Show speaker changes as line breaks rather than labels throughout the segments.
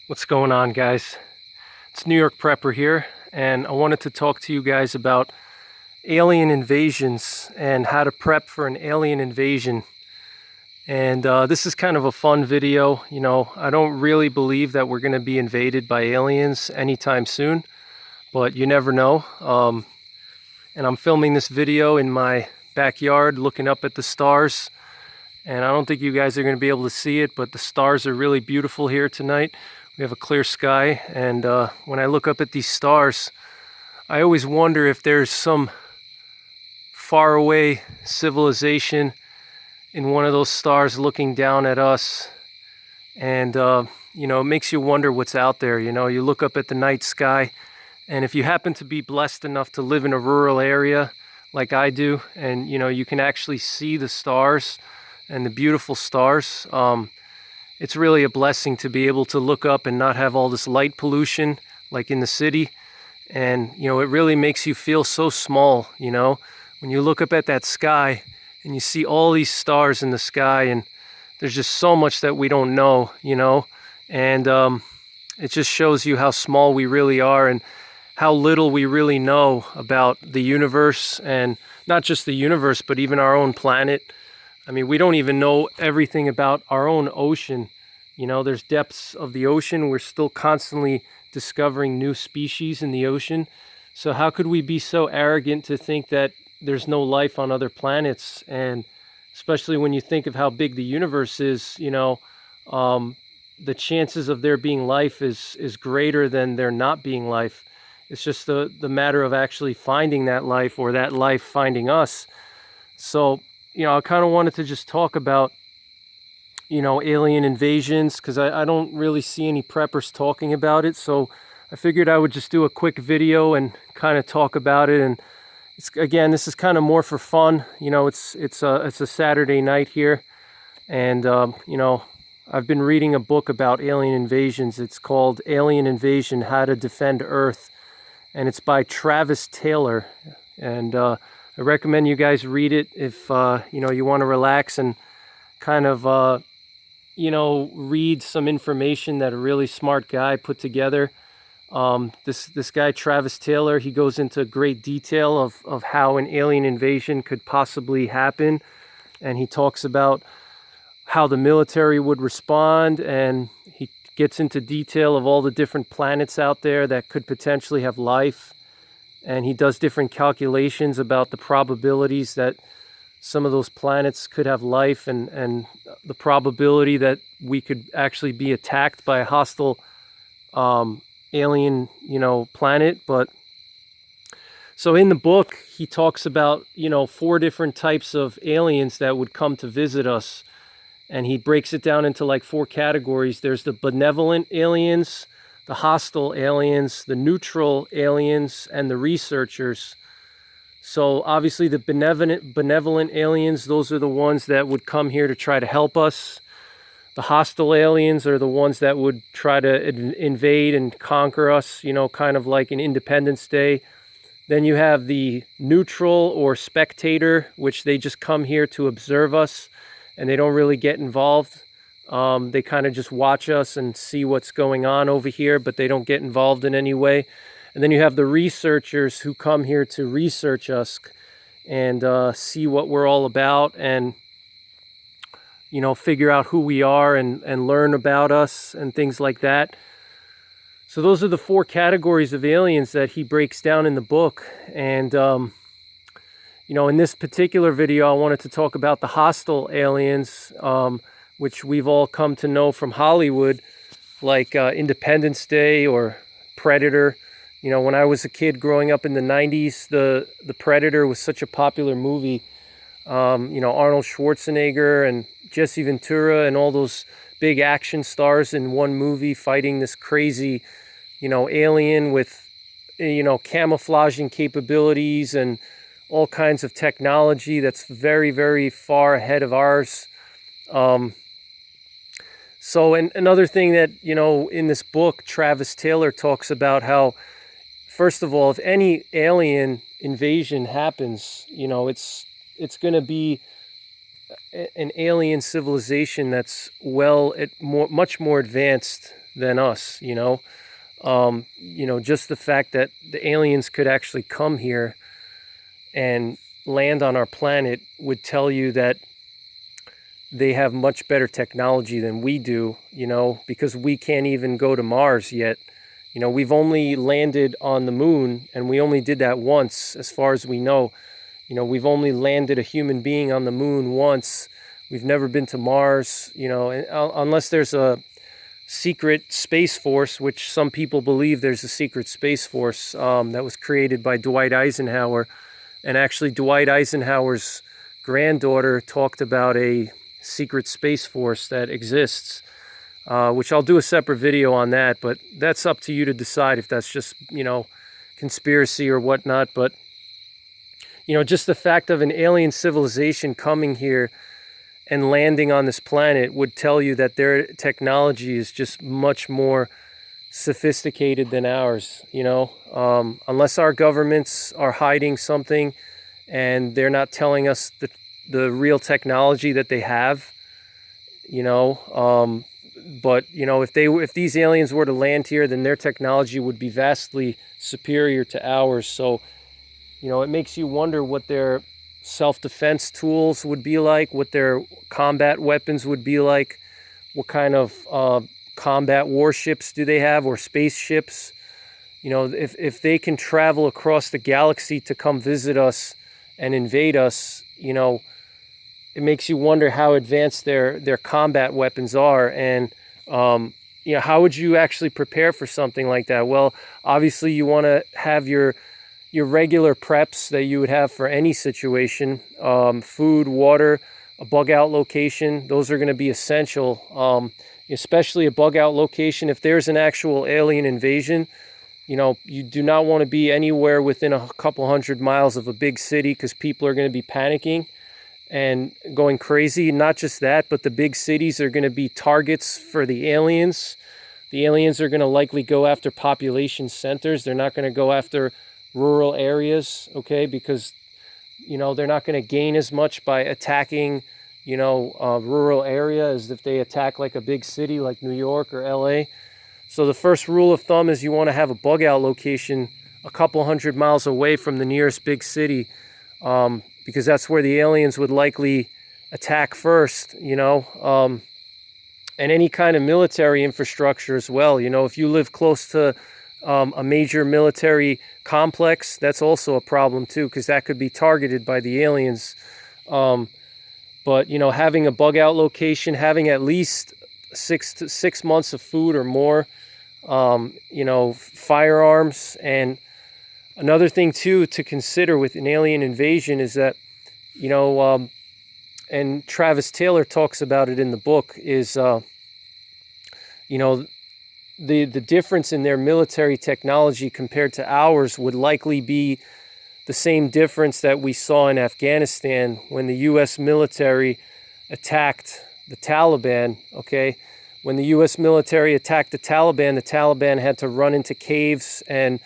What's going on, guys? It's NYPrepper here, and I wanted to talk to you guys about alien invasions and how to prep for an alien invasion. And this is kind of a fun video. I don't really believe that we're going to be invaded by aliens anytime soon, but you never know. And I'm filming this video in my backyard looking up at the stars. And I don't think you guys are going to be able to see it, but the stars are really beautiful here tonight. We have a clear sky, and when I look up at these stars, I always wonder if there's some faraway civilization in one of those stars looking down at us. And it makes you wonder what's out there. You look up at the night sky, and if you happen to be blessed enough to live in a rural area like I do, and you can actually see the stars and the beautiful stars, it's really a blessing to be able to look up and not have all this light pollution like in the city. And it really makes you feel so small. When you look up at that sky and you see all these stars in the sky, and there's just so much that we don't know. And it just shows you how small we really are and how little we really know about the universe, and not just the universe, but even our own planet. I mean, we don't even know everything about our own ocean. There's depths of the ocean. We're still constantly discovering new species in the ocean. So how could we be so arrogant to think that there's no life on other planets? And especially when you think of how big the universe is, the chances of there being life is greater than there not being life. It's just the matter of actually finding that life, or that life finding us. So I kind of wanted to just talk about, alien invasions, because I don't really see any preppers talking about it. So I figured I would just do a quick video and kind of talk about it. And this is kind of more for fun. It's a Saturday night here, and I've been reading a book about alien invasions. It's called Alien Invasion: How to Defend Earth, and it's by Travis Taylor. And I recommend you guys read it if you want to relax and kind of read some information that a really smart guy put together. This guy Travis Taylor, he goes into great detail of how an alien invasion could possibly happen, and he talks about how the military would respond, and he gets into detail of all the different planets out there that could potentially have life. And he does different calculations about the probabilities that some of those planets could have life, and the probability that we could actually be attacked by a hostile alien, planet. But so in the book, he talks about, 4 different types of aliens that would come to visit us. And he breaks it down into like 4 categories. There's the benevolent aliens, the hostile aliens, the neutral aliens, and the researchers. So obviously the benevolent aliens, those are the ones that would come here to try to help us. The hostile aliens are the ones that would try to invade and conquer us, kind of like in Independence Day. Then you have the neutral or spectator, which they just come here to observe us, and they don't really get involved. They kind of just watch us and see what's going on over here, but they don't get involved in any way. And then you have the researchers who come here to research us and see what we're all about, and figure out who we are and learn about us and things like that. So those are the 4 categories of aliens that he breaks down in the book. And in this particular video, I wanted to talk about the hostile aliens, which we've all come to know from Hollywood, like Independence Day or Predator. When I was a kid growing up in the 90s, the Predator was such a popular movie. Arnold Schwarzenegger and Jesse Ventura and all those big action stars in one movie fighting this crazy, alien with, camouflaging capabilities and all kinds of technology that's very, very far ahead of ours. So another thing that, in this book, Travis Taylor talks about how, first of all, if any alien invasion happens, it's going to be an alien civilization that's much more advanced than us, you know. Just the fact that the aliens could actually come here and land on our planet would tell you that they have much better technology than we do, you know, because we can't even go to Mars yet. You know, we've only landed on the moon, and we only did that once, as far as we know. You know, we've only landed a human being on the moon once. We've never been to Mars, you know, unless there's a secret space force, which some people believe there's a secret space force that was created by Dwight Eisenhower. And actually, Dwight Eisenhower's granddaughter talked about a secret space force that exists, which I'll do a separate video on that, but that's up to you to decide if that's just, you know, conspiracy or whatnot. But, you know, just the fact of an alien civilization coming here and landing on this planet would tell you that their technology is just much more sophisticated than ours, you know. Unless our governments are hiding something and they're not telling us the real technology that they have, you know. But, you know, if these aliens were to land here, then their technology would be vastly superior to ours. So, you know, it makes you wonder what their self-defense tools would be like, what their combat weapons would be like, what kind of combat warships do they have, or spaceships. You know, if they can travel across the galaxy to come visit us and invade us, you know, it makes you wonder how advanced their combat weapons are. And you know, how would you actually prepare for something like that? Well, obviously you want to have your regular preps that you would have for any situation. Food, water, a bug out location, those are going to be essential. Especially a bug out location. If there's an actual alien invasion, you know, you do not want to be anywhere within a couple 100 miles of a big city, because people are going to be panicking and going crazy. Not just that, but the big cities are going to be targets for the aliens. The aliens are going to likely go after population centers. They're not going to go after rural areas, okay, because, you know, they're not going to gain as much by attacking, you know, rural area as if they attack like a big city like New York or LA. So the first rule of thumb is you want to have a bug out location a couple 100 miles away from the nearest big city, because that's where the aliens would likely attack first, you know. And any kind of military infrastructure as well. You know, if you live close to a major military complex, that's also a problem too, because that could be targeted by the aliens. But, you know, having a bug out location, having at least 6 months of food or more, you know, firearms. And another thing too to consider with an alien invasion is that, you know, and Travis Taylor talks about it in the book, is, you know, the difference in their military technology compared to ours would likely be the same difference that we saw in Afghanistan when the U.S. military attacked the Taliban, okay? When the U.S. military attacked the Taliban had to run into caves and,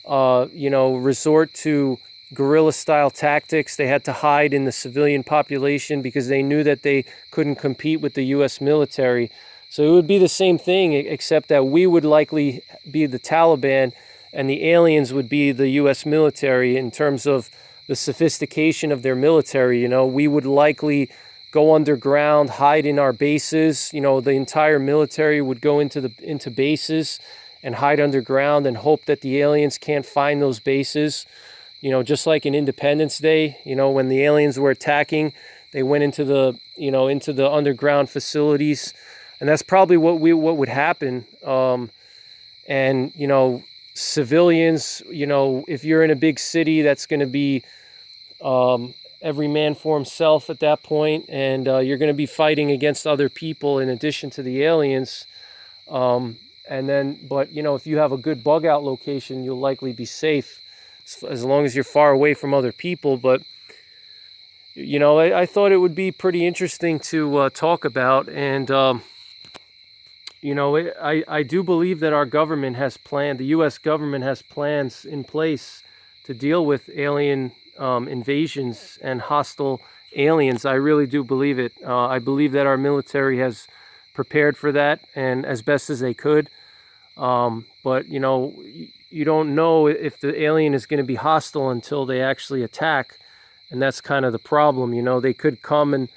you know, resort to guerrilla-style tactics. They had to hide in the civilian population because they knew that they couldn't compete with the U.S. military. So it would be the same thing, except that we would likely be the Taliban and the aliens would be the U.S. military in terms of the sophistication of their military. You know, we would likely go underground, hide in our bases. You know, the entire military would go into bases and hide underground and hope that the aliens can't find those bases. You know, just like in Independence Day, you know, when the aliens were attacking, they went into the, you know, into the underground facilities. And that's probably what would happen. And, you know, civilians, you know, if you're in a big city, that's going to be every man for himself at that point, and you're going to be fighting against other people in addition to the aliens. And then, but, you know, if you have a good bug out location, you'll likely be safe as long as you're far away from other people. But, you know, I thought it would be pretty interesting to talk about. And, you know, I do believe that our government has planned, the U.S. government has plans in place to deal with alien invasions and hostile aliens. I really do believe it. I believe that our military has prepared for that, and as best as they could. But you know, you don't know if the alien is going to be hostile until they actually attack, and that's kind of the problem. You know, they could come and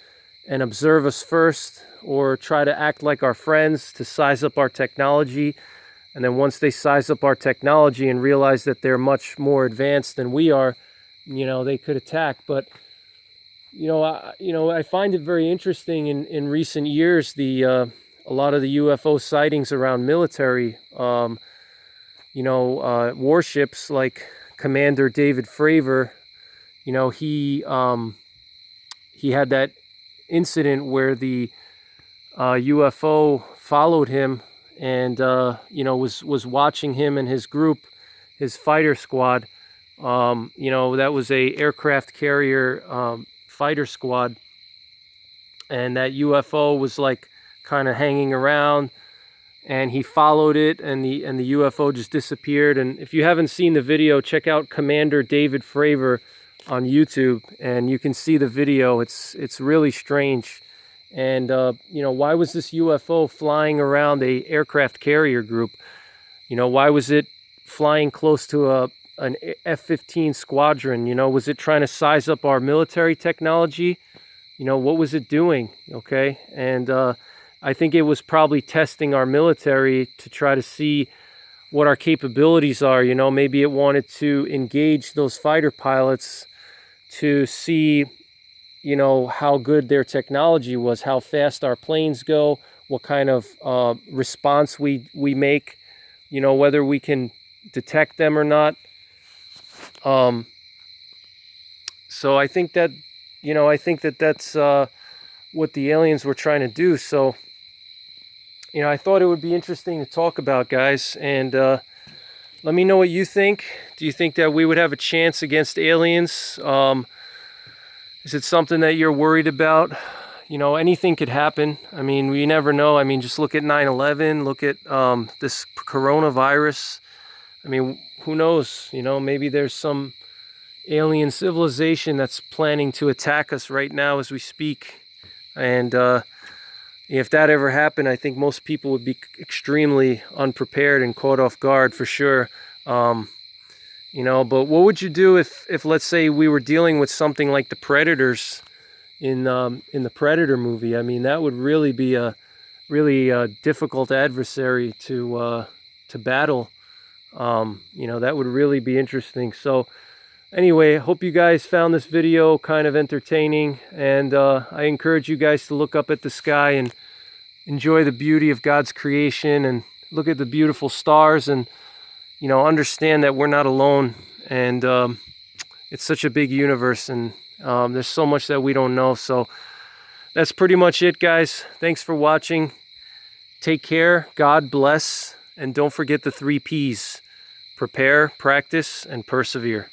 observe us first, or try to act like our friends to size up our technology. And then once they size up our technology and realize that they're much more advanced than we are, you know, they could attack. But I find it very interesting in recent years, a lot of the UFO sightings around military, warships like Commander David Fravor. You know, he had that incident where the UFO followed him and was watching him and his group, his fighter squad. That was a aircraft carrier fighter squad, and that UFO was like kind of hanging around, and he followed it, and the UFO just disappeared. And if you haven't seen the video, check out Commander David Fravor on YouTube, and you can see the video. It's really strange. And why was this UFO flying around a aircraft carrier group? You know, why was it flying close to an F-15 squadron? You know, was it trying to size up our military technology? You know, what was it doing? Okay, and I think it was probably testing our military to try to see what our capabilities are. You know, maybe it wanted to engage those fighter pilots to see, you know, how good their technology was, how fast our planes go, what kind of response we make, you know, whether we can detect them or not. So I think that, that's what the aliens were trying to do. So, you know, I thought it would be interesting to talk about, guys, and let me know what you think. Do you think that we would have a chance against aliens? Is it something that you're worried about? You know, anything could happen. I mean, we never know. I mean, just look at 9/11, look at this coronavirus. I mean, who knows? You know, maybe there's some alien civilization that's planning to attack us right now as we speak. And if that ever happened, I think most people would be extremely unprepared and caught off guard for sure. But what would you do if let's say we were dealing with something like the Predators in the Predator movie? I mean, that would really be a really difficult adversary to battle. That would really be interesting. So anyway, I hope you guys found this video kind of entertaining, and I encourage you guys to look up at the sky and enjoy the beauty of God's creation, and look at the beautiful stars, and understand that we're not alone, and it's such a big universe, and there's so much that we don't know. So that's pretty much it, guys. Thanks for watching. Take care. God bless. And don't forget the 3 Ps: prepare, practice, and persevere.